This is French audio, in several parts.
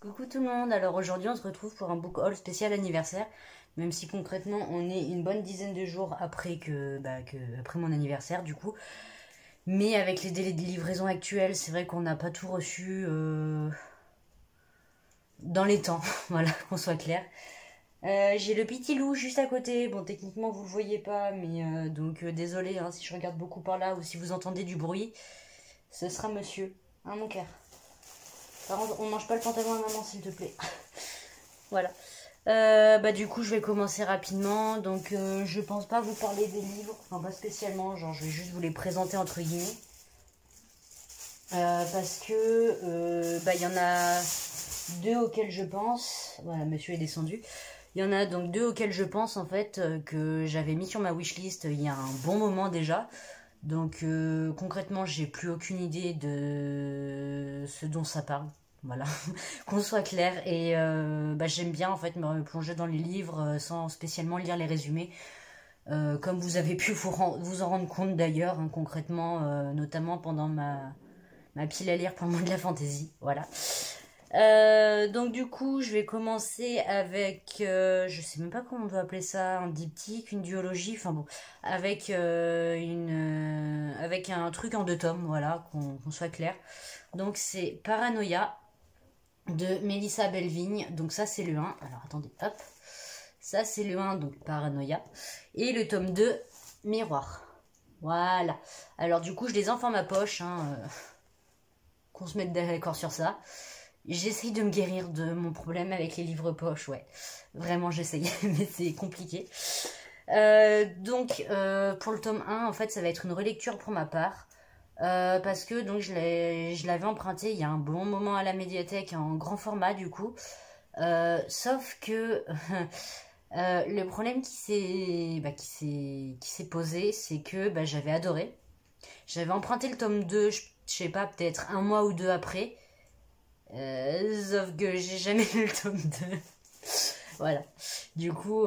Coucou tout le monde, alors aujourd'hui on se retrouve pour un book haul spécial anniversaire, même si concrètement on est une bonne dizaine de jours après après mon anniversaire du coup. Mais avec les délais de livraison actuels, c'est vrai qu'on n'a pas tout reçu dans les temps, voilà, qu'on soit clair. J'ai le petit loup juste à côté, bon techniquement vous le voyez pas, mais désolé hein, si je regarde beaucoup par là ou si vous entendez du bruit, ce sera monsieur, hein mon cœur. Par contre, on mange pas le pantalon à maman, s'il te plaît. Voilà. Du coup, je vais commencer rapidement. Donc, je pense pas vous parler des livres. Enfin, pas spécialement. Genre, je vais juste vous les présenter entre guillemets. Parce que, il y en a deux auxquels je pense. Voilà, monsieur est descendu. Il y en a donc deux auxquels je pense, en fait, que j'avais mis sur ma wishlist il y a un bon moment déjà. Donc concrètement, j'ai plus aucune idée de ce dont ça parle. Voilà, qu'on soit clair. Et j'aime bien en fait me plonger dans les livres sans spécialement lire les résumés. Comme vous avez pu vous en rendre compte d'ailleurs, hein, concrètement, notamment pendant ma pile à lire pour le monde de la fantaisie. Voilà. Donc du coup, je vais commencer avec, je sais même pas comment on doit appeler ça, un diptyque, une duologie, enfin bon, avec avec un truc en 2 tomes, voilà, qu'on soit clair. Donc c'est Paranoia de Mélissa Belvigne. Donc ça c'est le 1. Alors attendez, hop. Ça c'est le 1, donc Paranoia. Et le tome 2, Miroir. Voilà. Alors du coup, je les ai en format poche, hein, qu'on se mette d'accord sur ça. J'essaye de me guérir de mon problème avec les livres poche, ouais. Vraiment, j'essaye, mais c'est compliqué. Pour le tome 1, en fait, ça va être une relecture pour ma part. Parce que donc je l'avais emprunté il y a un bon moment à la médiathèque en grand format, du coup. Sauf que le problème qui s'est posé, c'est que j'avais adoré. J'avais emprunté le tome 2, je sais pas, peut-être un mois ou deux après. Sauf que j'ai jamais lu le tome 2. Voilà. Du coup,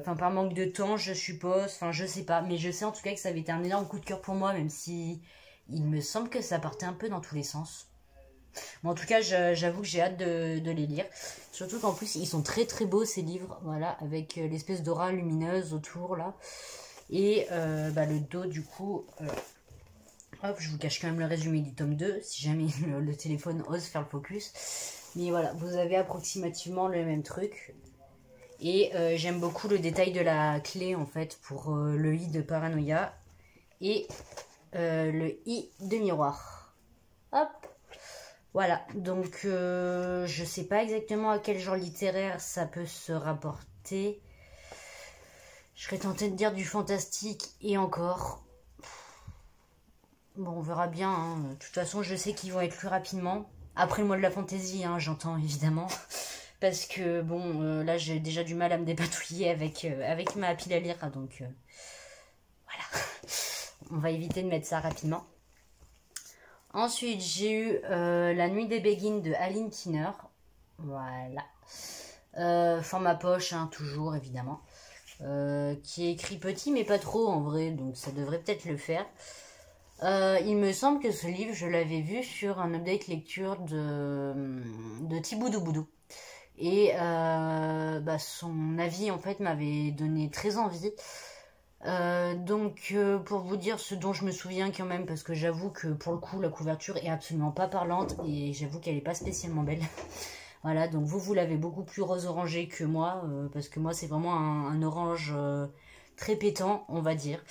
par manque de temps, je suppose, enfin, je sais pas, mais je sais en tout cas que ça avait été un énorme coup de cœur pour moi, même si il me semble que ça partait un peu dans tous les sens. Mais en tout cas, j'avoue que j'ai hâte de les lire. Surtout qu'en plus, ils sont très très beaux ces livres, voilà, avec l'espèce d'aura lumineuse autour là. Et le dos, du coup. Hop, je vous cache quand même le résumé du tome 2, si jamais le téléphone ose faire le focus. Mais voilà, vous avez approximativement le même truc. Et j'aime beaucoup le détail de la clé, en fait, pour le i de Paranoia. Et le i de Miroir. Hop. Voilà, donc je sais pas exactement à quel genre littéraire ça peut se rapporter. Je serais tentée de dire du fantastique et encore. Bon, on verra bien, hein. De toute façon, je sais qu'ils vont être plus rapidement. Après le mois de la fantaisie, hein, j'entends évidemment. Parce que, bon, là, j'ai déjà du mal à me dépatouiller avec ma pile à lire. Donc, voilà. On va éviter de mettre ça rapidement. Ensuite, j'ai eu La Nuit des Béguines de Aline Keener. Voilà. Format poche, hein, toujours, évidemment. Qui est écrit petit, mais pas trop, en vrai. Donc, ça devrait peut-être le faire. Il me semble que ce livre, je l'avais vu sur un update lecture de Thiboudou Boudou. Et son avis, en fait, m'avait donné très envie. Pour vous dire ce dont je me souviens quand même, parce que j'avoue que pour le coup, la couverture est absolument pas parlante et j'avoue qu'elle est pas spécialement belle. Voilà, donc vous l'avez beaucoup plus rose-orangé que moi, parce que moi, c'est vraiment un orange très pétant, on va dire.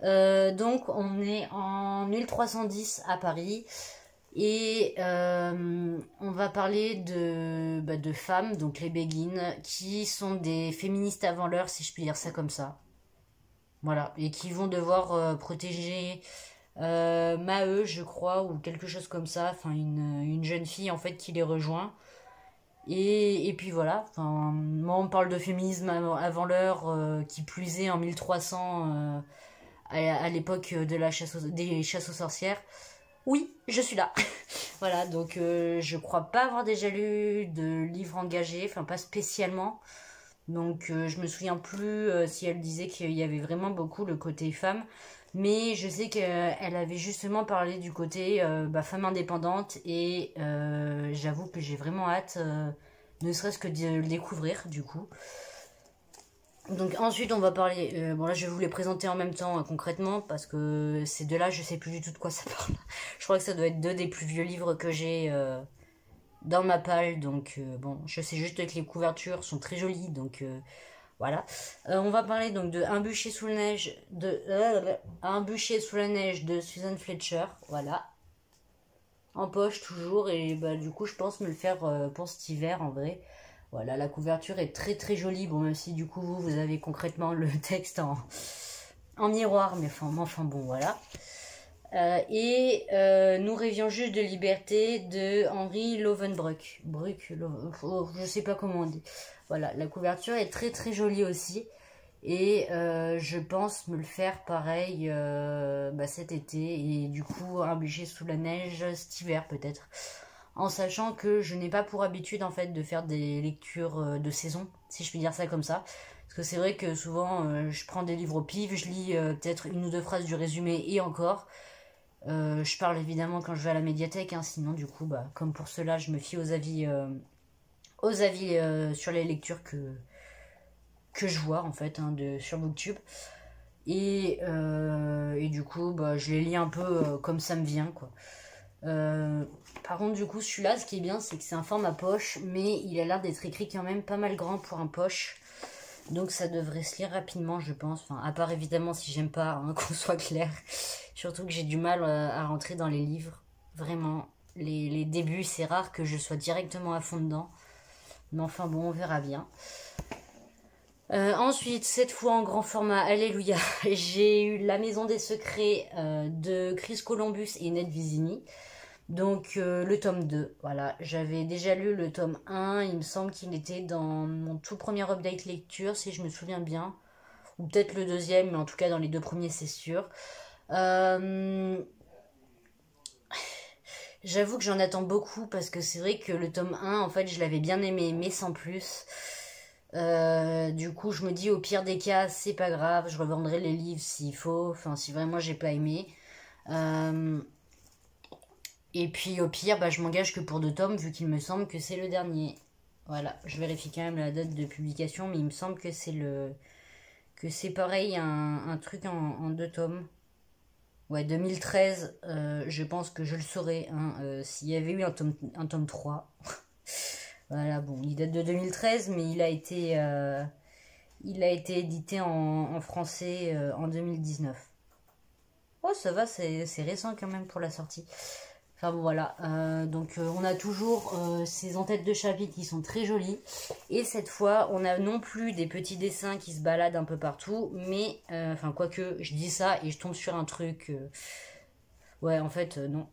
Donc on est en 1310 à Paris et on va parler de femmes, donc les béguines, qui sont des féministes avant l'heure, si je puis dire ça comme ça. Voilà, et qui vont devoir protéger Maheu, je crois, ou quelque chose comme ça, enfin une jeune fille en fait qui les rejoint. Et puis voilà, enfin, moi on parle de féminisme avant l'heure, qui plus est en 1300 à l'époque de des chasses aux sorcières. Oui, je suis là. Voilà, donc je crois pas avoir déjà lu de livre engagé, enfin pas spécialement. Donc je me souviens plus si elle disait qu'il y avait vraiment beaucoup le côté femme. Mais je sais qu'elle avait justement parlé du côté femme indépendante et j'avoue que j'ai vraiment hâte, ne serait-ce que de le découvrir du coup. Donc ensuite on va parler, bon là je vais vous les présenter en même temps concrètement parce que ces deux-là je sais plus du tout de quoi ça parle. Je crois que ça doit être deux des plus vieux livres que j'ai dans ma palle, donc bon je sais juste que les couvertures sont très jolies, donc voilà. On va parler donc de Un bûcher sous la neige Un bûcher sous la neige de Susan Fletcher, voilà. En poche toujours, et bah du coup je pense me le faire pour cet hiver en vrai. Voilà, la couverture est très très jolie, bon même si du coup vous avez concrètement le texte en miroir, mais enfin bon voilà. Nous rêvions juste de liberté de Henri Lovenbruck. Je sais pas comment on dit. Voilà, la couverture est très très jolie aussi. Et je pense me le faire pareil cet été. Et du coup, Un bûcher sous la neige cet hiver peut-être. En sachant que je n'ai pas pour habitude en fait de faire des lectures de saison, si je puis dire ça comme ça. Parce que c'est vrai que souvent je prends des livres au pif, je lis peut-être une ou deux phrases du résumé et encore. Je parle évidemment quand je vais à la médiathèque, hein, sinon du coup, comme pour cela, je me fie aux avis sur les lectures que je vois en fait sur Booktube. Et du coup, je les lis un peu comme ça me vient, quoi. Par contre, du coup, celui-là, ce qui est bien, c'est que c'est un format poche, mais il a l'air d'être écrit quand même pas mal grand pour un poche. Donc ça devrait se lire rapidement, je pense. Enfin, à part évidemment si j'aime pas, hein, qu'on soit clair. Surtout que j'ai du mal à rentrer dans les livres. Vraiment, les débuts, c'est rare que je sois directement à fond dedans. Mais enfin bon, on verra bien. Ensuite, cette fois en grand format, alléluia, j'ai eu La Maison des Secrets de Chris Columbus et Ned Vizzini. Donc le tome 2, voilà, j'avais déjà lu le tome 1, il me semble qu'il était dans mon tout premier update lecture, si je me souviens bien. Ou peut-être le deuxième, mais en tout cas dans les deux premiers, c'est sûr. J'avoue que j'en attends beaucoup parce que c'est vrai que le tome 1, en fait, je l'avais bien aimé, mais sans plus. Du coup, je me dis au pire des cas, c'est pas grave, je revendrai les livres s'il faut, enfin si vraiment j'ai pas aimé. Et puis au pire, je m'engage que pour 2 tomes, vu qu'il me semble que c'est le dernier. Voilà, je vérifie quand même la date de publication, mais il me semble que c'est pareil, un truc en 2 tomes. Ouais, 2013, je pense que je le saurais, hein, s'il y avait eu un tome 3. Voilà, bon, il date de 2013, mais il a été édité en français en 2019. Oh, ça va, c'est récent quand même pour la sortie. Enfin bon, voilà. Donc on a toujours ces en-têtes de chapitres qui sont très jolies. Et cette fois, on a non plus des petits dessins qui se baladent un peu partout, mais, enfin quoique, je dis ça et je tombe sur un truc... Ouais, en fait, non.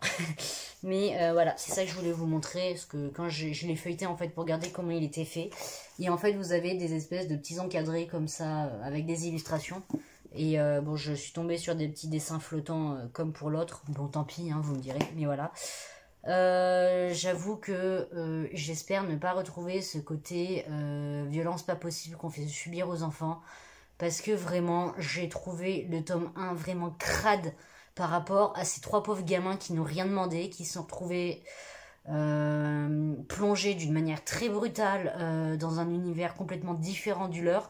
Mais voilà, c'est ça que je voulais vous montrer, parce que quand je l'ai feuilleté, en fait, pour regarder comment il était fait. Et en fait, vous avez des espèces de petits encadrés comme ça, avec des illustrations. Et bon, je suis tombée sur des petits dessins flottants, comme pour l'autre. Bon, tant pis, hein, vous me direz, mais voilà. J'avoue que j'espère ne pas retrouver ce côté violence pas possible qu'on fait subir aux enfants. Parce que vraiment, j'ai trouvé le tome 1 vraiment crade par rapport à ces 3 pauvres gamins qui n'ont rien demandé, qui se sont retrouvés plongés d'une manière très brutale dans un univers complètement différent du leur.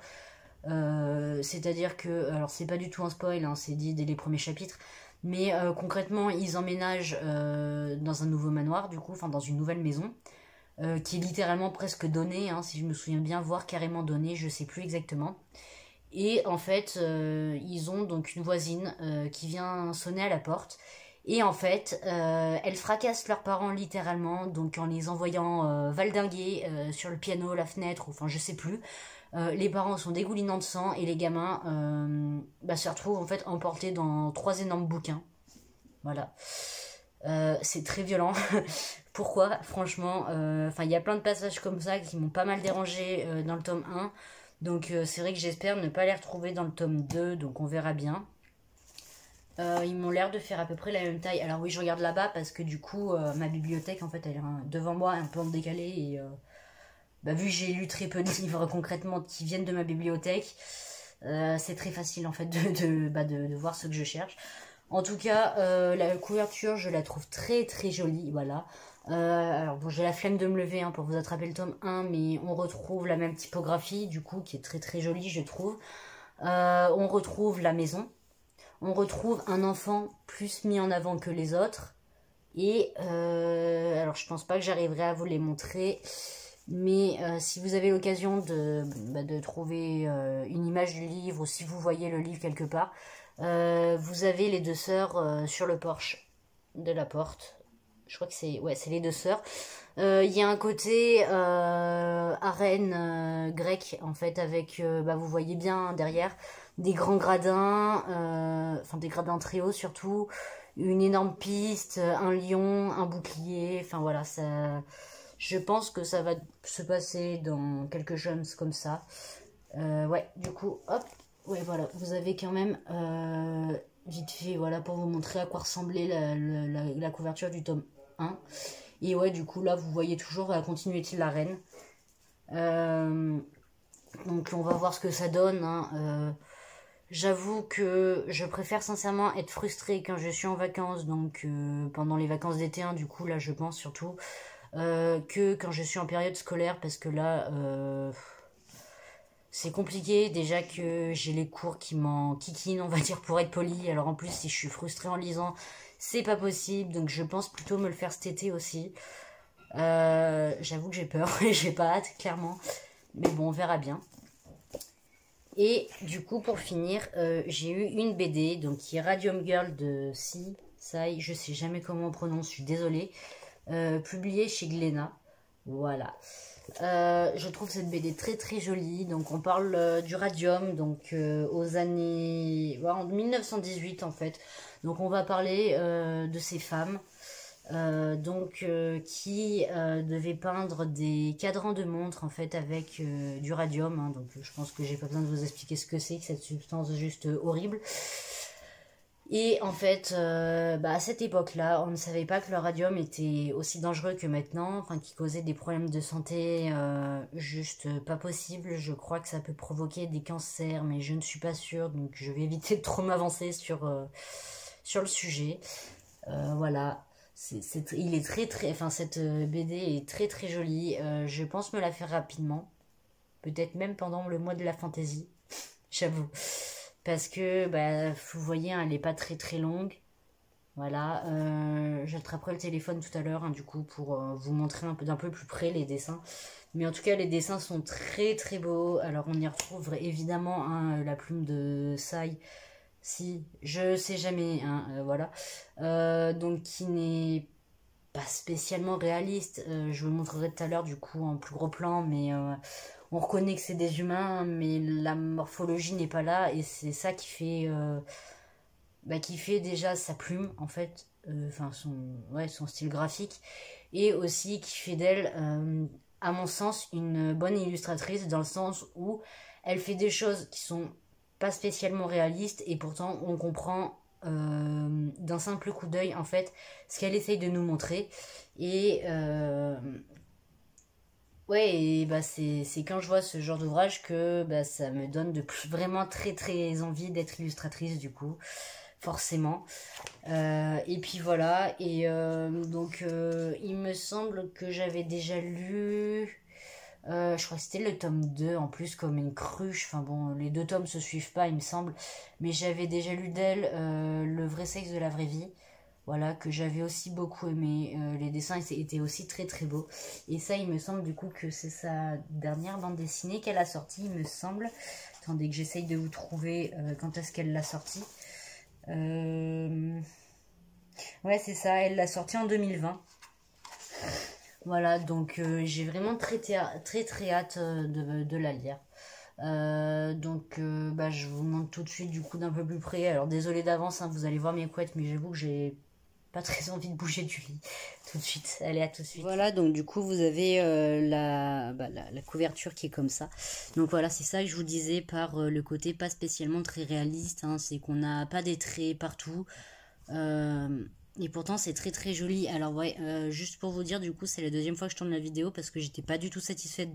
C'est-à-dire que, alors c'est pas du tout un spoil, hein, c'est dit dès les premiers chapitres, mais concrètement ils emménagent dans un nouveau manoir, du coup, enfin dans une nouvelle maison, qui est littéralement presque donnée, hein, si je me souviens bien, voire carrément donnée, je sais plus exactement. Et en fait, ils ont donc une voisine qui vient sonner à la porte. Et en fait, elle fracasse leurs parents littéralement, donc en les envoyant valdinguer sur le piano, la fenêtre, ou enfin je sais plus. Les parents sont dégoulinants de sang et les gamins se retrouvent en fait emportés dans 3 énormes bouquins. Voilà. C'est très violent. Pourquoi? Franchement, il y a plein de passages comme ça qui m'ont pas mal dérangé dans le tome 1. Donc c'est vrai que j'espère ne pas les retrouver dans le tome 2, donc on verra bien. Ils m'ont l'air de faire à peu près la même taille. Alors oui, je regarde là-bas parce que du coup, ma bibliothèque, en fait, elle est devant moi, un peu en décalé. Et vu que j'ai lu très peu de livres concrètement qui viennent de ma bibliothèque, C'est très facile en fait de voir ce que je cherche. En tout cas, la couverture, je la trouve très très jolie, voilà. Alors bon, j'ai la flemme de me lever pour vous attraper le tome 1, mais on retrouve la même typographie, du coup, qui est très très jolie, je trouve. On retrouve la maison. On retrouve un enfant plus mis en avant que les autres. Et alors je pense pas que j'arriverai à vous les montrer, mais si vous avez l'occasion de trouver une image du livre, ou si vous voyez le livre quelque part, vous avez les deux sœurs sur le porche de la porte. Je crois que c'est les deux sœurs. Il y a un côté arène grecque en fait, avec vous voyez bien derrière des grands gradins, enfin des gradins très hauts surtout, une énorme piste, un lion, un bouclier, enfin voilà, ça, je pense que ça va se passer dans quelque chose comme ça. Ouais, du coup, hop, ouais voilà, vous avez quand même vite fait, voilà, pour vous montrer à quoi ressemblait la couverture du tome 1. Et ouais, du coup, là, vous voyez toujours la continuité de la reine. Donc, on va voir ce que ça donne. J'avoue que je préfère sincèrement être frustrée quand je suis en vacances, donc pendant les vacances d'été, du coup, là, je pense surtout, que quand je suis en période scolaire, parce que là, c'est compliqué. Déjà que j'ai les cours qui m'en kikinent, on va dire, pour être poli. Alors en plus, si je suis frustrée en lisant, c'est pas possible. Donc je pense plutôt me le faire cet été aussi. J'avoue que j'ai peur et j'ai pas hâte, clairement. Mais bon, on verra bien. Et du coup, pour finir, j'ai eu une BD, donc qui est Radium Girl de Sai, je sais jamais comment on prononce, je suis désolée, publiée chez Glénat. Voilà. Je trouve cette BD très très jolie. Donc on parle du radium, donc aux années en 1918 en fait. Donc on va parler de ces femmes qui devaient peindre des cadrans de montres en fait avec du radium. Donc je pense que j'ai pas besoin de vous expliquer ce que c'est que cette substance juste horrible. Et en fait, à cette époque-là, on ne savait pas que le radium était aussi dangereux que maintenant, enfin qui causait des problèmes de santé juste pas possible. Je crois que ça peut provoquer des cancers, mais je ne suis pas sûre, donc je vais éviter de trop m'avancer sur le sujet. Voilà, il est très très, enfin cette BD est très très jolie. Je pense me la faire rapidement, peut-être même pendant le mois de la fantaisie, j'avoue. Parce que, vous voyez, elle n'est pas très très longue. Voilà, j'attraperai le téléphone tout à l'heure, du coup, pour vous montrer d'un peu plus près les dessins. Mais en tout cas, les dessins sont très très beaux. Alors, on y retrouve évidemment la plume de Sai. Si, je sais jamais, voilà. Donc, qui n'est pas spécialement réaliste. Je vous le montrerai tout à l'heure, du coup, en plus gros plan, mais... on reconnaît que c'est des humains, mais la morphologie n'est pas là, et c'est ça qui fait déjà sa plume, en fait, enfin son style graphique, et aussi qui fait d'elle, à mon sens, une bonne illustratrice, dans le sens où elle fait des choses qui sont pas spécialement réalistes, et pourtant on comprend d'un simple coup d'œil, en fait, ce qu'elle essaye de nous montrer, et... ouais, et c'est quand je vois ce genre d'ouvrage que ça me donne vraiment très très envie d'être illustratrice, du coup, forcément. Et puis voilà, et donc il me semble que j'avais déjà lu, je crois que c'était le tome 2 en plus, comme une cruche, enfin bon, les deux tomes se suivent pas il me semble, mais j'avais déjà lu d'elle Le vrai sexe de la vraie vie. Voilà, que j'avais aussi beaucoup aimé. Les dessins étaient aussi très très beaux. Et ça, il me semble du coup que c'est sa dernière bande dessinée qu'elle a sortie, il me semble. Attendez que j'essaye de vous trouver quand est-ce qu'elle l'a sortie. Ouais, c'est ça, elle l'a sortie en 2020. Voilà, donc j'ai vraiment très très hâte de la lire. Je vous montre tout de suite du coup d'un peu plus près. Alors désolé d'avance, vous allez voir mes couettes, mais j'avoue que j'ai pas très envie de bouger du lit tout de suite. Allez, à tout de suite. Voilà, donc du coup vous avez la couverture qui est comme ça. Donc voilà, c'est ça que je vous disais par le côté pas spécialement très réaliste, c'est qu'on n'a pas des traits partout. Et pourtant c'est très très joli. Alors ouais, juste pour vous dire, du coup c'est la deuxième fois que je tourne la vidéo parce que j'étais pas du tout satisfaite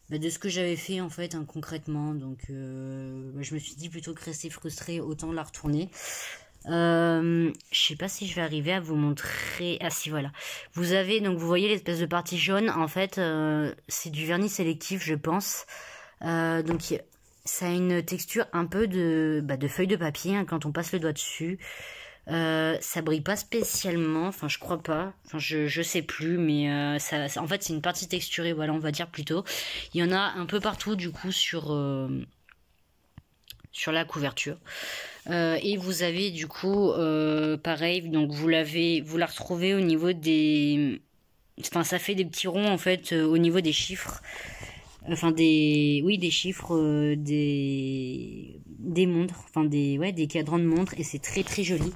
de ce que j'avais fait en fait, hein, concrètement. Donc je me suis dit, plutôt que rester frustrée, autant la retourner. Je sais pas si je vais arriver à vous montrer. Ah si, voilà. Vous avez, donc vous voyez l'espèce de partie jaune. En fait, c'est du vernis sélectif, je pense. Donc ça a une texture un peu de feuille de papier, hein, quand on passe le doigt dessus. Ça brille pas spécialement, enfin je crois pas, enfin je sais plus, mais en fait c'est une partie texturée, voilà, on va dire plutôt. Il y en a un peu partout du coup sur la couverture. Et vous avez du coup pareil, donc vous la retrouvez au niveau des, enfin ça fait des petits ronds en fait au niveau des chiffres. Enfin des chiffres, des montres, enfin des cadrans de montres, et c'est très très joli.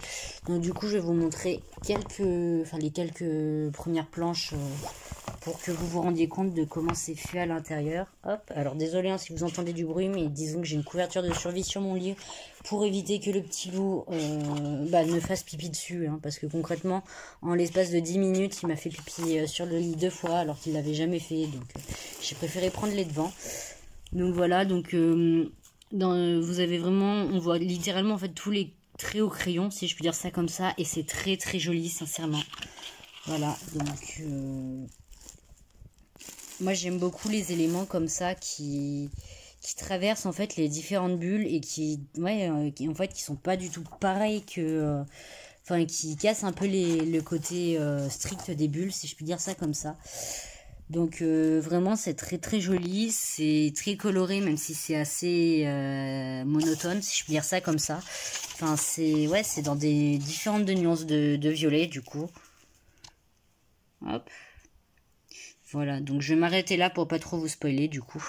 Donc du coup je vais vous montrer les quelques premières planches pour que vous vous rendiez compte de comment c'est fait à l'intérieur. Hop, alors désolé hein, si vous entendez du bruit, mais disons que j'ai une couverture de survie sur mon lit pour éviter que le petit loup ne fasse pipi dessus, hein, parce que concrètement en l'espace de 10 minutes il m'a fait pipi sur le lit 2 fois alors qu'il l'avait jamais fait, donc j'ai préféré prendre les devants. Donc voilà, donc vous avez vraiment, on voit littéralement en fait tous les traits au crayon, si je puis dire ça comme ça, et c'est très très joli sincèrement. Voilà, donc moi j'aime beaucoup les éléments comme ça qui traversent en fait les différentes bulles et qui en fait qui sont pas du tout pareils que enfin qui cassent un peu le côté strict des bulles, si je puis dire ça comme ça. Donc vraiment c'est très très joli, c'est très coloré même si c'est assez monotone, si je puis dire ça comme ça. Enfin c'est dans des différentes nuances de violet du coup. Hop. Voilà, donc je vais m'arrêter là pour pas trop vous spoiler du coup.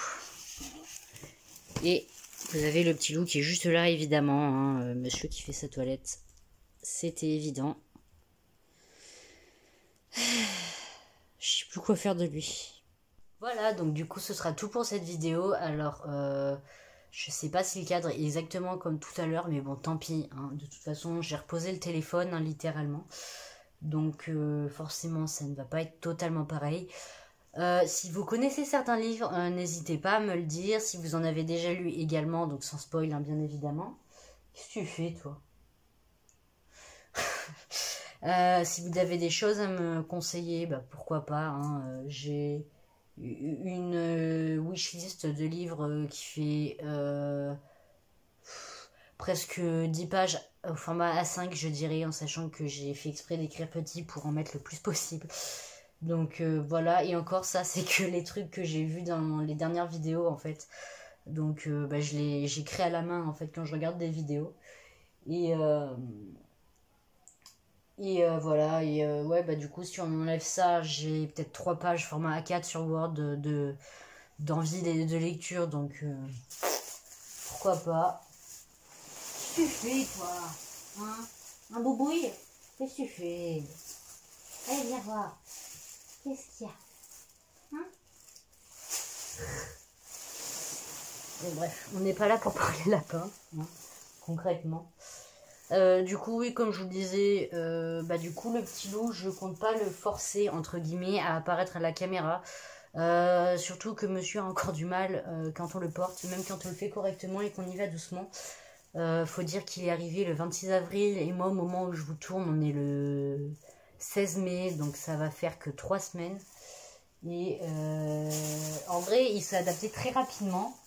Et vous avez le petit loup qui est juste là évidemment, hein, monsieur qui fait sa toilette. C'était évident. Je sais plus quoi faire de lui. Voilà, donc du coup ce sera tout pour cette vidéo. Alors je sais pas si le cadre est exactement comme tout à l'heure, mais bon tant pis, hein. De toute façon j'ai reposé le téléphone, hein, littéralement. Donc forcément ça ne va pas être totalement pareil. Si vous connaissez certains livres, n'hésitez pas à me le dire. Si vous en avez déjà lu également, donc sans spoil, hein, bien évidemment. Qu'est-ce que tu fais, toi? Si vous avez des choses à me conseiller, pourquoi pas, hein. J'ai une wishlist de livres qui fait presque 10 pages au format A5, je dirais, en sachant que j'ai fait exprès d'écrire petit pour en mettre le plus possible. Donc voilà, et encore ça c'est que les trucs que j'ai vus dans les dernières vidéos en fait. Donc j'écris à la main en fait quand je regarde des vidéos. Et voilà, et du coup si on enlève ça, j'ai peut-être 3 pages format A4 sur Word d'envie de lecture, donc pourquoi pas. Qu'est-ce que tu fais toi, hein? Un boubouille? Qu'est-ce que tu fais? Allez viens voir. Qu'est-ce qu'il y a, hein? Bon, bref, on n'est pas là pour parler lapin, hein, concrètement. Du coup, oui, comme je vous le disais, du coup, le petit loup, je compte pas le forcer, entre guillemets, à apparaître à la caméra. Surtout que monsieur a encore du mal quand on le porte, même quand on le fait correctement et qu'on y va doucement. Faut dire qu'il est arrivé le 26 avril, et moi, au moment où je vous tourne, on est le 16 mai, donc ça va faire que 3 semaines. Et en vrai, il s'est adapté très rapidement.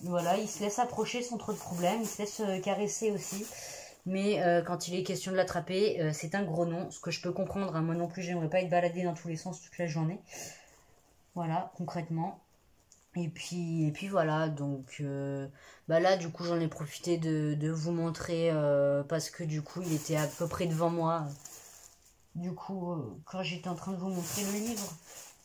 Voilà, il se laisse approcher sans trop de problèmes, il se laisse caresser aussi. Mais quand il est question de l'attraper, c'est un gros non, ce que je peux comprendre, hein. Moi non plus, j'aimerais pas être baladée dans tous les sens toute la journée. Voilà, concrètement. Et puis voilà, donc là du coup j'en ai profité de vous montrer parce que du coup il était à peu près devant moi. Du coup, quand j'étais en train de vous montrer le livre.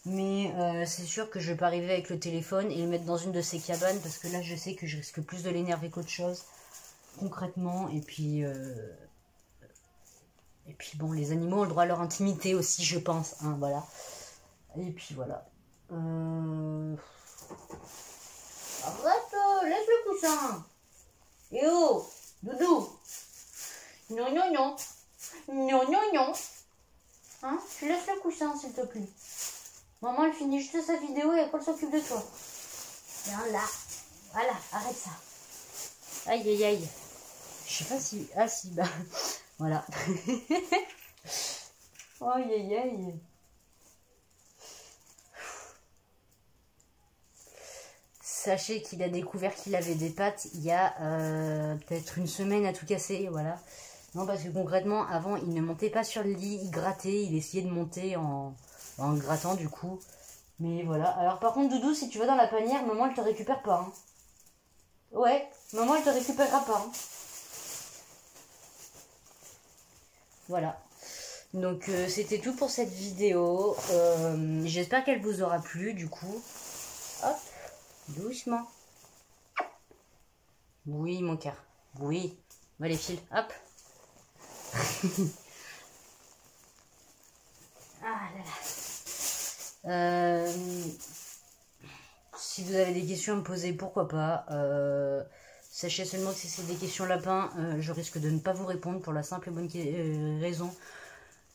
Mais c'est sûr que je vais pas arriver avec le téléphone et le mettre dans une de ces cabanes, parce que là je sais que je risque plus de l'énerver qu'autre chose, concrètement. Et puis bon, les animaux ont le droit à leur intimité aussi, je pense, hein, voilà. Et puis voilà. Arrête, laisse le coussin. Et oh, doudou. Non, non, non. Non, non, non. Hein, tu laisses le coussin, s'il te plaît. Maman, elle finit juste sa vidéo et après elle s'occupe de toi. Viens là. Voilà, arrête ça. Aïe, aïe, aïe. Je sais pas si... Ah si, bah... Voilà. Aïe, aïe, aïe. Sachez qu'il a découvert qu'il avait des pattes il y a peut-être une semaine à tout casser, voilà. Non, parce que concrètement, avant, il ne montait pas sur le lit, il grattait, il essayait de monter en grattant du coup. Mais voilà. Alors par contre, Doudou, si tu vas dans la panière, maman, elle te récupère pas. Hein. Ouais, maman, elle te récupérera pas. Hein. Voilà. Donc c'était tout pour cette vidéo. J'espère qu'elle vous aura plu du coup. Hop, doucement. Oui mon cœur. Oui. Va les fils. Hop. Ah là là. Si vous avez des questions à me poser, pourquoi pas. Sachez seulement que si c'est des questions lapins, je risque de ne pas vous répondre pour la simple et bonne raison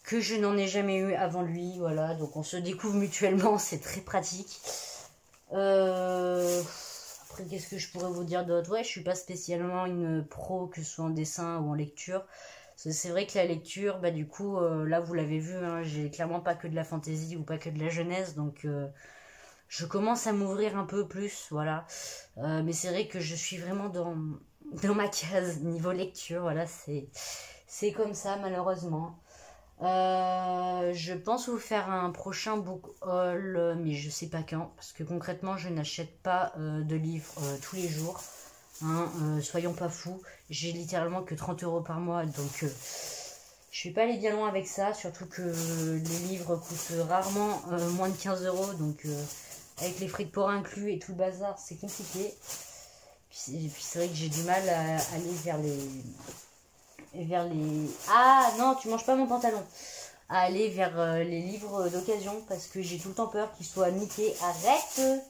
que je n'en ai jamais eu avant lui. Voilà, donc on se découvre mutuellement, c'est très pratique. Après, qu'est-ce que je pourrais vous dire d'autre? Ouais, je suis pas spécialement une pro, que ce soit en dessin ou en lecture. C'est vrai que la lecture, bah du coup, là vous l'avez vu, hein, j'ai clairement pas que de la fantaisie ou pas que de la jeunesse, donc je commence à m'ouvrir un peu plus, voilà. Mais c'est vrai que je suis vraiment dans ma case niveau lecture, voilà, c'est comme ça malheureusement. Je pense vous faire un prochain book haul, mais je sais pas quand, parce que concrètement je n'achète pas de livres tous les jours. Hein, soyons pas fous, j'ai littéralement que 30 € par mois, donc je vais pas aller bien loin avec ça, surtout que les livres coûtent rarement moins de 15 €, donc avec les frais de port inclus et tout le bazar, c'est compliqué. Puis c'est vrai que j'ai du mal à aller vers les... Ah non, tu manges pas mon pantalon. À aller vers les livres d'occasion, parce que j'ai tout le temps peur qu'ils soient niqués. Arrête!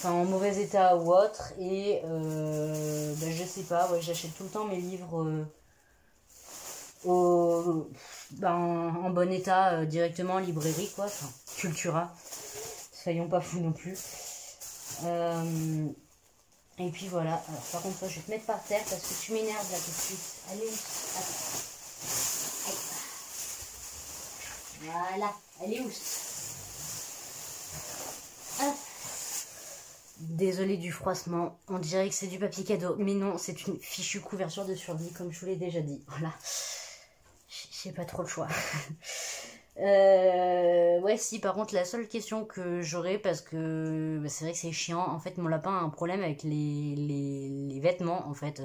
Enfin, en mauvais état ou autre, et ben, je sais pas, ouais, j'achète tout le temps mes livres en bon état directement en librairie, quoi, enfin, Cultura, soyons pas fous non plus. Et puis voilà, alors par contre, toi, je vais te mettre par terre parce que tu m'énerves là tout de suite. Allez, attends. Voilà, elle est où? Hop. Désolée du froissement, on dirait que c'est du papier cadeau, mais non, c'est une fichue couverture de survie, comme je vous l'ai déjà dit. Voilà, j'ai pas trop le choix. Ouais, si, par contre, la seule question que j'aurais, parce que bah, c'est vrai que c'est chiant, en fait, mon lapin a un problème avec les vêtements, en fait.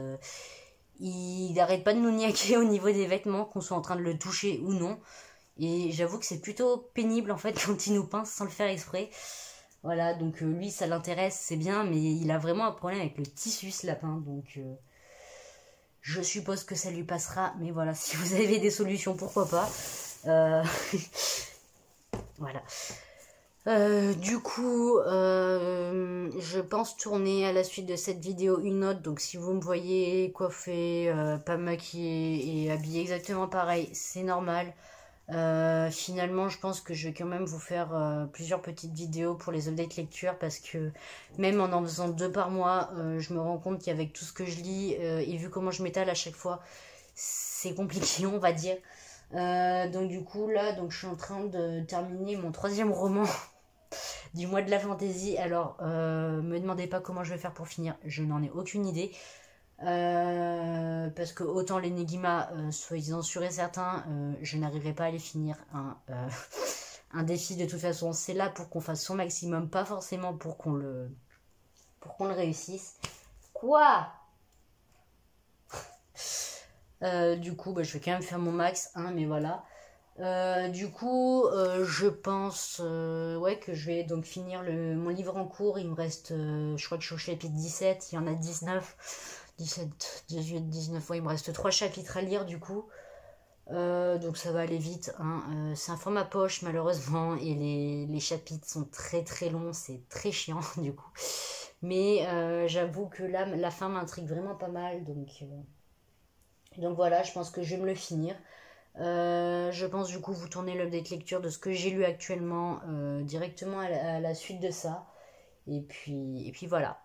Il n'arrête pas de nous niaquer au niveau des vêtements, qu'on soit en train de le toucher ou non. Et j'avoue que c'est plutôt pénible, en fait, quand il nous pince sans le faire exprès. Voilà, donc lui, ça l'intéresse, c'est bien, mais il a vraiment un problème avec le tissu, ce lapin, donc je suppose que ça lui passera, mais voilà, si vous avez des solutions, pourquoi pas. Voilà. Du coup, je pense tourner à la suite de cette vidéo une autre, donc si vous me voyez coiffée, pas maquillée et habillée exactement pareil, c'est normal. Finalement, je pense que je vais quand même vous faire plusieurs petites vidéos pour les updates lecture, parce que même en faisant 2 par mois, je me rends compte qu'avec tout ce que je lis et vu comment je m'étale à chaque fois, c'est compliqué, on va dire. Donc du coup là, donc je suis en train de terminer mon 3e roman du mois de la fantaisie. Alors me demandez pas comment je vais faire pour finir, je n'en ai aucune idée. Parce que autant l'Enigma, soyez-en sûrs et certains, je n'arriverai pas à les finir. Hein, un défi de toute façon, c'est là pour qu'on fasse son maximum, pas forcément pour qu'on le réussisse. Quoi? Du coup, bah, je vais quand même faire mon max, hein, mais voilà. Du coup, je pense ouais, que je vais donc finir mon livre en cours. Il me reste, je crois que je suis au chapitre 17, il y en a 19. 17, 18, 19, ouais, il me reste 3 chapitres à lire du coup. Donc ça va aller vite. Hein. C'est un format poche malheureusement et les chapitres sont très très longs, c'est très chiant du coup. Mais j'avoue que là, la fin m'intrigue vraiment pas mal. Donc voilà, je pense que je vais me le finir. Je pense du coup vous tournez l'update lecture de ce que j'ai lu actuellement directement à la suite de ça. Et puis voilà.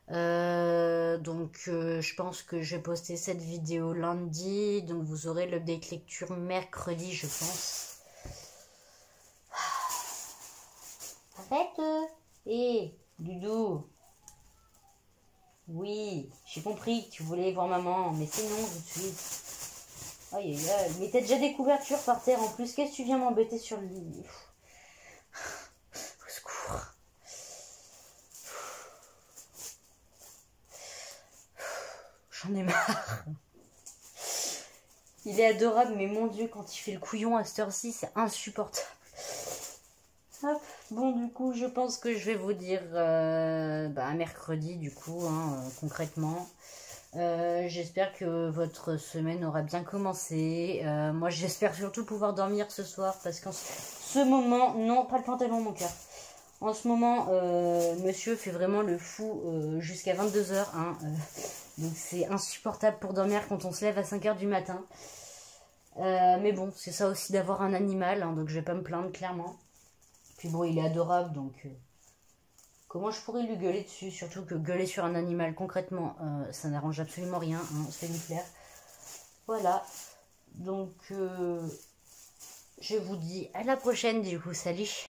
Je pense que je vais poster cette vidéo lundi. Donc vous aurez l'update lecture mercredi, je pense. Arrête. Hé, Ludo. Oui, j'ai compris que tu voulais voir maman, mais c'est non tout de suite. Aïe aïe aïe, mais t'as déjà des couvertures par terre en plus. Qu'est-ce que tu viens m'embêter sur le lit? Au secours. J'en ai marre. Il est adorable, mais mon Dieu, quand il fait le couillon à cette heure-ci, c'est insupportable. Hop. Bon, du coup, je pense que je vais vous dire mercredi, du coup, concrètement. J'espère que votre semaine aura bien commencé. Moi, j'espère surtout pouvoir dormir ce soir parce qu'en ce moment... Non, pas le pantalon, mon cœur. En ce moment, monsieur fait vraiment le fou jusqu'à 22h. Donc, c'est insupportable pour dormir quand on se lève à 5h du matin. Mais bon, c'est ça aussi d'avoir un animal. Donc, je vais pas me plaindre, clairement. Puis bon, il est adorable, donc... Comment je pourrais lui gueuler dessus? Surtout que gueuler sur un animal, concrètement, ça n'arrange absolument rien. C'est clair. Voilà. Donc, je vous dis à la prochaine, du coup. Salut!